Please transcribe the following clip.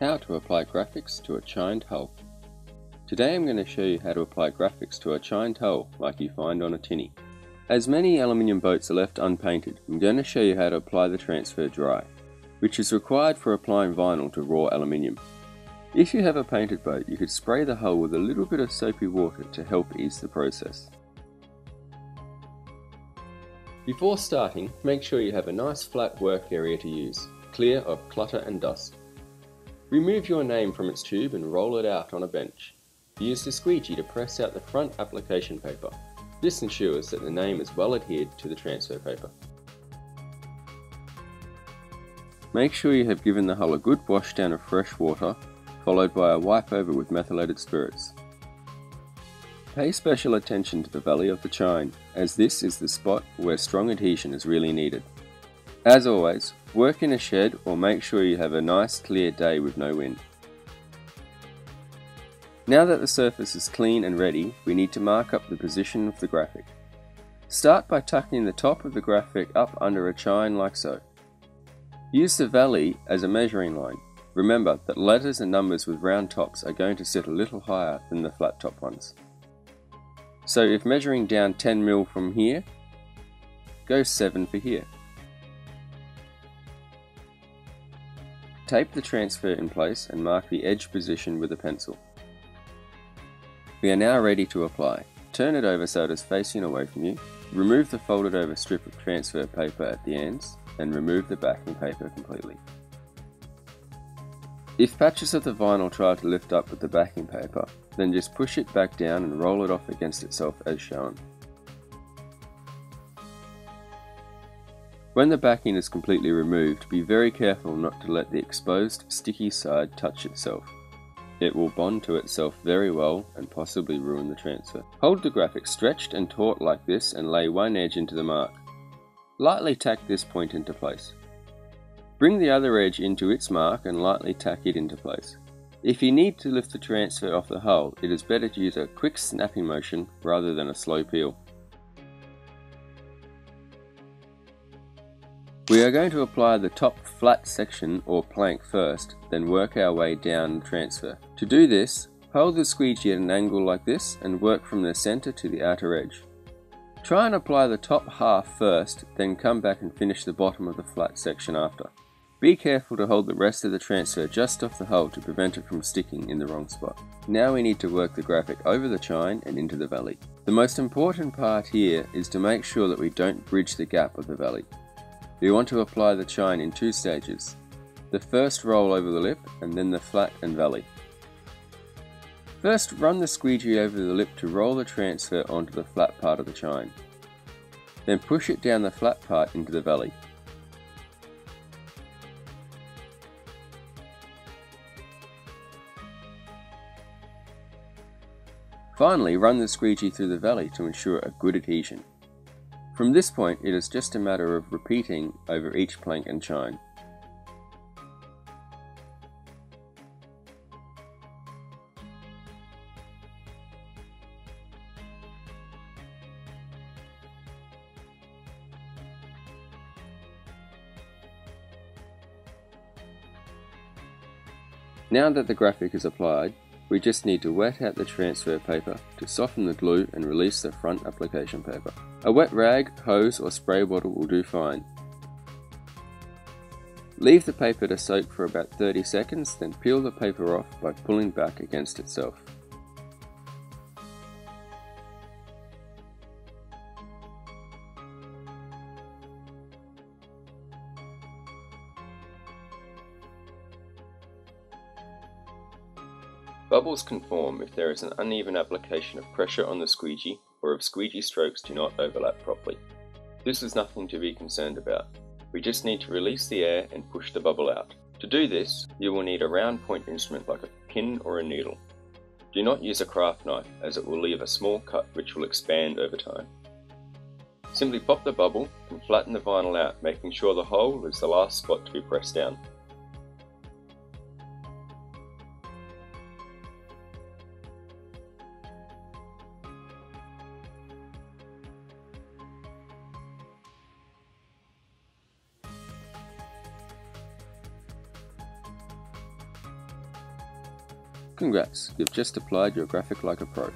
How to apply graphics to a chined hull. Today I'm going to show you how to apply graphics to a chined hull like you find on a tinny. As many aluminium boats are left unpainted, I'm going to show you how to apply the transfer dry, which is required for applying vinyl to raw aluminium. If you have a painted boat, you could spray the hull with a little bit of soapy water to help ease the process. Before starting, make sure you have a nice flat work area to use, clear of clutter and dust. Remove your name from its tube and roll it out on a bench. Use the squeegee to press out the front application paper. This ensures that the name is well adhered to the transfer paper. Make sure you have given the hull a good wash down of fresh water, followed by a wipe over with methylated spirits. Pay special attention to the valley of the chine, as this is the spot where strong adhesion is really needed. As always, work in a shed or make sure you have a nice clear day with no wind. Now that the surface is clean and ready, we need to mark up the position of the graphic. Start by tucking the top of the graphic up under a chine like so. Use the valley as a measuring line. Remember that letters and numbers with round tops are going to sit a little higher than the flat top ones. So if measuring down 10 mm from here, go 7 for here. Tape the transfer in place and mark the edge position with a pencil. We are now ready to apply. Turn it over so it is facing away from you. Remove the folded over strip of transfer paper at the ends and remove the backing paper completely. If patches of the vinyl try to lift up with the backing paper, then just push it back down and roll it off against itself as shown. When the backing is completely removed, be very careful not to let the exposed, sticky side touch itself. It will bond to itself very well and possibly ruin the transfer. Hold the graphic stretched and taut like this and lay one edge into the mark. Lightly tack this point into place. Bring the other edge into its mark and lightly tack it into place. If you need to lift the transfer off the hull, it is better to use a quick snapping motion rather than a slow peel. We are going to apply the top flat section or plank first, then work our way down the transfer. To do this, hold the squeegee at an angle like this and work from the center to the outer edge. Try and apply the top half first, then come back and finish the bottom of the flat section after. Be careful to hold the rest of the transfer just off the hull to prevent it from sticking in the wrong spot. Now we need to work the graphic over the chine and into the valley. The most important part here is to make sure that we don't bridge the gap of the valley. We want to apply the chine in two stages. The first roll over the lip and then the flat and valley. First run the squeegee over the lip to roll the transfer onto the flat part of the chine. Then push it down the flat part into the valley. Finally, run the squeegee through the valley to ensure a good adhesion. From this point, it is just a matter of repeating over each plank and chine. Now that the graphic is applied, we just need to wet out the transfer paper to soften the glue and release the front application paper. A wet rag, hose or spray bottle will do fine. Leave the paper to soak for about 30 seconds, then peel the paper off by pulling back against itself. Bubbles can form if there is an uneven application of pressure on the squeegee or if squeegee strokes do not overlap properly. This is nothing to be concerned about. We just need to release the air and push the bubble out. To do this, you will need a round point instrument like a pin or a needle. Do not use a craft knife as it will leave a small cut which will expand over time. Simply pop the bubble and flatten the vinyl out, making sure the hole is the last spot to be pressed down. Congrats, you've just applied your graphic like a pro.